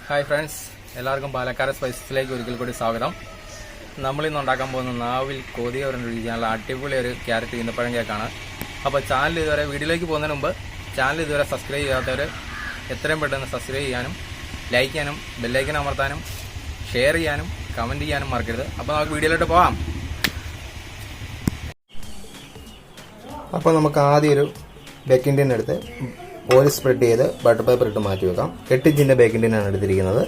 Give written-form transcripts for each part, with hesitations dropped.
Hi friends, എല്ലാവർക്കും പാലക്കാട് സ്പൈസസിലേക്ക് ഒരിക്കൽ കൂടി സ്വാഗതം. നമ്മളിന്ന് ഉണ്ടാക്കാൻ പോകുന്ന നാവിൽ കൊതിയോരം രുചിക്കാനുള്ള അടിപൊളി ഒരു ക്യാരറ്റ് ഈന്തപ്പഴം കേക്കാണ്. അപ്പോൾ വീഡിയോയിലേക്ക് പോകുന്നതിന് മുമ്പ് ചാനൽ ഇതുവരെ സബ്സ്ക്രൈബ് ചെയ്യാത്തവർ എത്രയും പെട്ടെന്ന് സബ്സ്ക്രൈബ് ചെയ്യാനും ലൈക്ക് ചെയ്യാനും ബെല്ലൈക്കൻ അമർത്താനും ഷെയർ ചെയ്യാനും കമൻറ്റ് ചെയ്യാനും മറക്കരുത്. അപ്പോൾ നമുക്ക് വീഡിയോയിലോട്ട് പോകാം. അപ്പോൾ നമുക്ക് ആദ്യം ഒരു ബേക്കിംഗ് ടിൻ എടുത്ത് ഓയിൽ സ്പ്രെഡ് ചെയ്ത് ബട്ടർ പേപ്പർ ഇട്ട് മാറ്റി വെക്കാം. 8 ഇഞ്ചിൻ്റെ ബേക്കിംഗ് ടിനാണ് എടുത്തിരിക്കുന്നത്.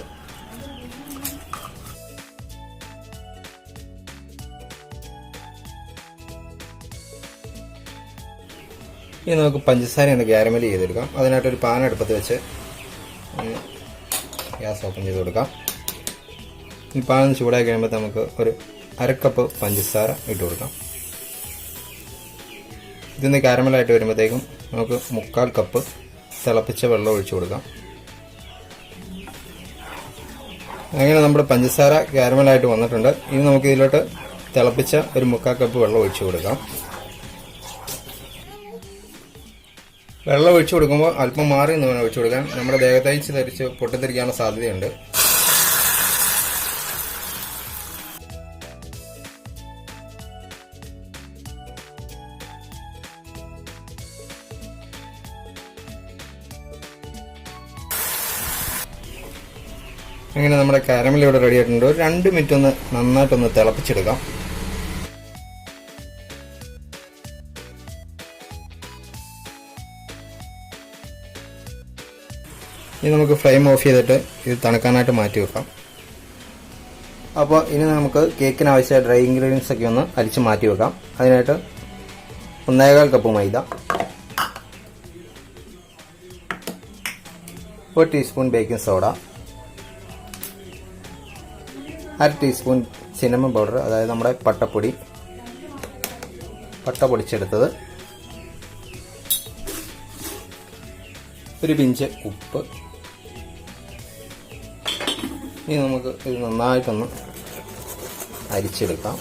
ഇനി നമുക്ക് പഞ്ചസാര ഒന്ന് ക്യാരമൽ ചെയ്തെടുക്കാം. അതിനായിട്ടൊരു പാൻ അടുപ്പത്ത് വെച്ച് ഗ്യാസ് ഓപ്പൺ ചെയ്ത് കൊടുക്കാം. ഈ പാൻ ചൂടാക്കി കഴിയുമ്പോൾ നമുക്ക് ഒരു 1/2 കപ്പ് പഞ്ചസാര ഇട്ട് കൊടുക്കാം. ഇതൊന്ന് കാരമലായിട്ട് വരുമ്പോഴത്തേക്കും നമുക്ക് 1/4 കപ്പ് തിളപ്പിച്ച വെള്ളം ഒഴിച്ചു കൊടുക്കാം. അങ്ങനെ നമ്മുടെ പഞ്ചസാര കാരമലായിട്ട് വന്നിട്ടുണ്ട്. ഇനി നമുക്ക് ഇതിലോട്ട് തിളപ്പിച്ച ഒരു 1/4 കപ്പ് വെള്ളം ഒഴിച്ചു കൊടുക്കാം. വെള്ളം ഒഴിച്ചു കൊടുക്കുമ്പോൾ അല്പം മാറി നിന്ന് വേണം ഒഴിച്ചു കൊടുക്കാൻ. നമ്മുടെ ദേഹത്തയച്ച് ധരിച്ച് പൊട്ടിത്തെറിക്കാനുള്ള സാധ്യതയുണ്ട്. അങ്ങനെ നമ്മുടെ കാരമൽ ഇവിടെ റെഡി ആയിട്ടുണ്ട്. ഒരു 2 മിനിറ്റ് ഒന്ന് നന്നായിട്ടൊന്ന് തിളപ്പിച്ചെടുക്കാം. ഇനി നമുക്ക് ഫ്ലെയിം ഓഫ് ചെയ്തിട്ട് ഇത് തണുക്കാനായിട്ട് മാറ്റി വെക്കാം. അപ്പോൾ ഇനി നമുക്ക് കേക്കിന് ആവശ്യമായ ഡ്രൈ ഇൻഗ്രീഡിയൻസ് ഒക്കെ ഒന്ന് അരിച്ച് മാറ്റി വെക്കാം. അതിനായിട്ട് 1/4 കപ്പ് മൈദ, 1 teaspoon baking soda, 1/2 teaspoon cinnamon powder, അതായത് നമ്മുടെ പട്ട പൊടിച്ചെടുത്തത്, ഒരു പിഞ്ച് ഉപ്പ്. ഇനി നമുക്ക് ഇത് നന്നായിട്ടൊന്ന് അരിച്ചെടുക്കാം.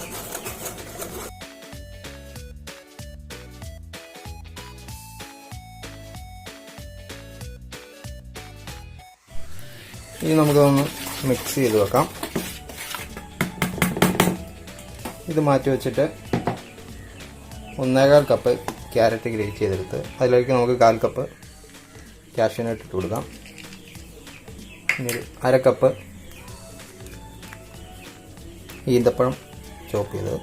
ഇനി നമുക്കൊന്ന് മിക്സ് ചെയ്ത് വെക്കാം. ഇത് മാറ്റി വെച്ചിട്ട് 1/4 കപ്പ് ക്യാരറ്റ് ഗ്രേറ്റ് ചെയ്തെടുത്ത് അതിലേക്ക് നമുക്ക് 1/4 കപ്പ് കാഷ്യൂനട്ട് ഇട്ട് കൊടുക്കാം. ഇനി ഒരു 1/2 കപ്പ് ഈന്തപ്പഴം ചോപ്പ് ചെയ്തത്,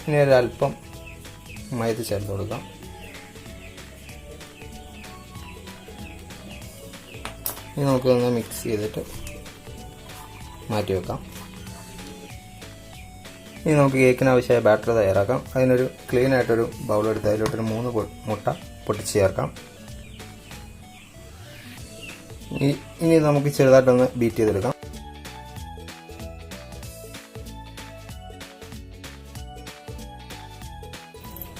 ഇനി ഒരല്പം മൈദ ചേർത്ത് കൊടുക്കാം. ഇനി നമുക്കൊന്ന് മിക്സ് ചെയ്തിട്ട് മാറ്റി വെക്കാം. ഇനി നമുക്ക് കേക്കിന് ആവശ്യമായ ബാറ്റർ തയ്യാറാക്കാം. അതിനൊരു ക്ലീൻ ആയിട്ടൊരു ബൗൾ എടുത്ത് അതിലോട്ടൊരു 3 മുട്ട പൊട്ടിച്ച് ചേർക്കാം. ഇനി നമുക്ക് ചെറുതായിട്ടൊന്ന് ബീറ്റ് ചെയ്തെടുക്കാം.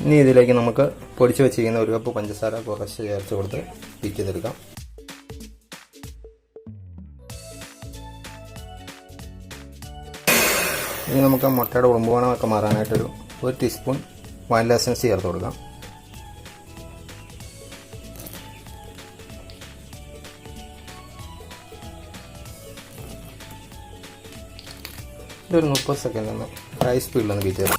ഇനി ഇതിലേക്ക് നമുക്ക് പൊടിച്ച് വെച്ചിരിക്കുന്ന 1 കപ്പ് പഞ്ചസാര കുറച്ച് ചേർത്ത് കൊടുത്ത് ബീറ്റ് ചെയ്തെടുക്കാം. ഇനി നമുക്ക് മുട്ടയുടെ ഉറുമ്പുമണമൊക്കെ മാറാനായിട്ടൊരു 1 ടീസ്പൂൺ വാനില എസൻസ് ചേർത്ത് കൊടുക്കാം. ഇതൊരു 30 സെക്കൻഡ് ഒന്ന് ഹൈ സ്പീഡിലൊന്ന് ബീറ്റ് ചെയ്ത്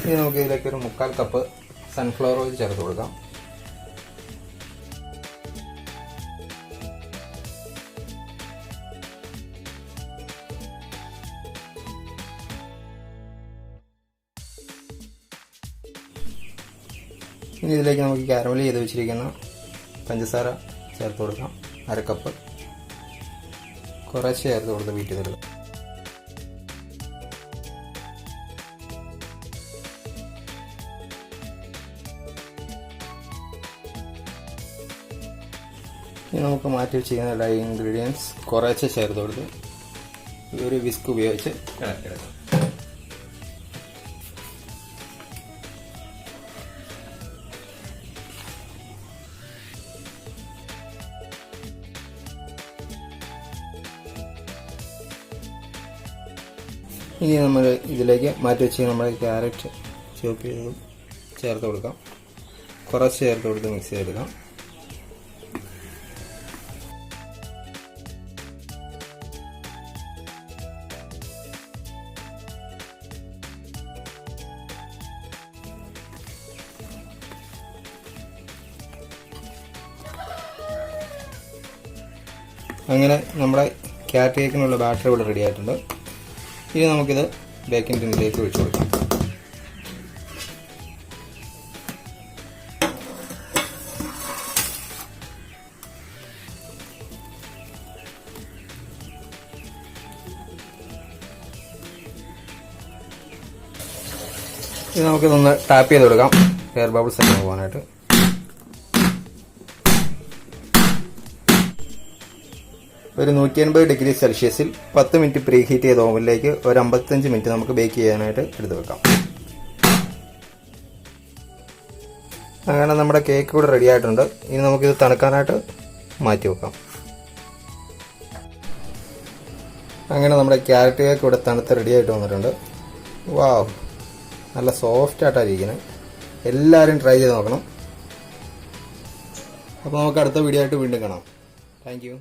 ഇനി നമുക്ക് ഇതിലേക്ക് ഒരു 1/4 കപ്പ് സൺഫ്ലവർ ഓയിൽ ചേർത്ത് കൊടുക്കാം. ഇനി ഇതിലേക്ക് നമുക്ക് കാരമൽ ചെയ്ത് വെച്ചിരിക്കുന്ന പഞ്ചസാര ചേർത്ത് കൊടുക്കാം. 1/2 കപ്പ് കുറച്ച് ചേർത്ത് കൊടുത്ത് ബീറ്റ് ചെയ്തെടുക്കാം. ഇനി നമുക്ക് മാറ്റി വെച്ചിരിക്കുന്ന ഡ്രൈ ഇൻഗ്രീഡിയൻസ് കുറച്ച് ചേർത്ത് കൊടുത്ത് ഒരു വിസ്ക് ഉപയോഗിച്ച് ഇളക്കിയെടുക്കാം. ഇനി നമ്മൾ ഇതിലേക്ക് മാറ്റി വെച്ച് നമ്മുടെ ക്യാരറ്റ് ചോപ്പ് ചെയ്ത് ചേർത്ത് കൊടുക്കാം. കുറച്ച് ചേർത്ത് കൊടുത്ത് മിക്സ് ചെയ്തെടുക്കാം. അങ്ങനെ നമ്മുടെ ക്യാരറ്റ് കേക്കിനുള്ള ബാറ്റർ ഇവിടെ റെഡി ആയിട്ടുണ്ട്. ഇനി നമുക്കിത് ബേക്കിംഗ് ടിന്നിലേക്ക് ഒഴിച്ചു കൊടുക്കാം. ഇത് നമുക്കിതൊന്ന് ടാപ്പ് ചെയ്ത് കൊടുക്കാം എയർ ബബിൾസ് ഒക്കെ പോകാനായിട്ട്. ഒരു 180 ഡിഗ്രി സെൽഷ്യസിൽ 10 മിനിറ്റ് പ്രീ ഹീറ്റ് ചെയ്ത ഓവനിലേക്ക് ഒരു 55 മിനിറ്റ് നമുക്ക് ബേക്ക് ചെയ്യാനായിട്ട് എടുത്ത് വെക്കാം. അങ്ങനെ നമ്മുടെ കേക്ക് ഇവിടെ റെഡി ആയിട്ടുണ്ട്. ഇനി നമുക്കിത് തണുക്കാനായിട്ട് മാറ്റി വെക്കാം. അങ്ങനെ നമ്മുടെ ക്യാരറ്റ് കേക്ക് ഇവിടെ തണുത്ത് റെഡി ആയിട്ട് വന്നിട്ടുണ്ട്. വാവ്, നല്ല സോഫ്റ്റ് ആയിട്ടാണ് ഇരിക്കുന്നത്. എല്ലാവരും ട്രൈ ചെയ്ത് നോക്കണം. അപ്പോൾ നമുക്ക് അടുത്ത വീഡിയോ ആയിട്ട് വീണ്ടും കാണാം. Thank you.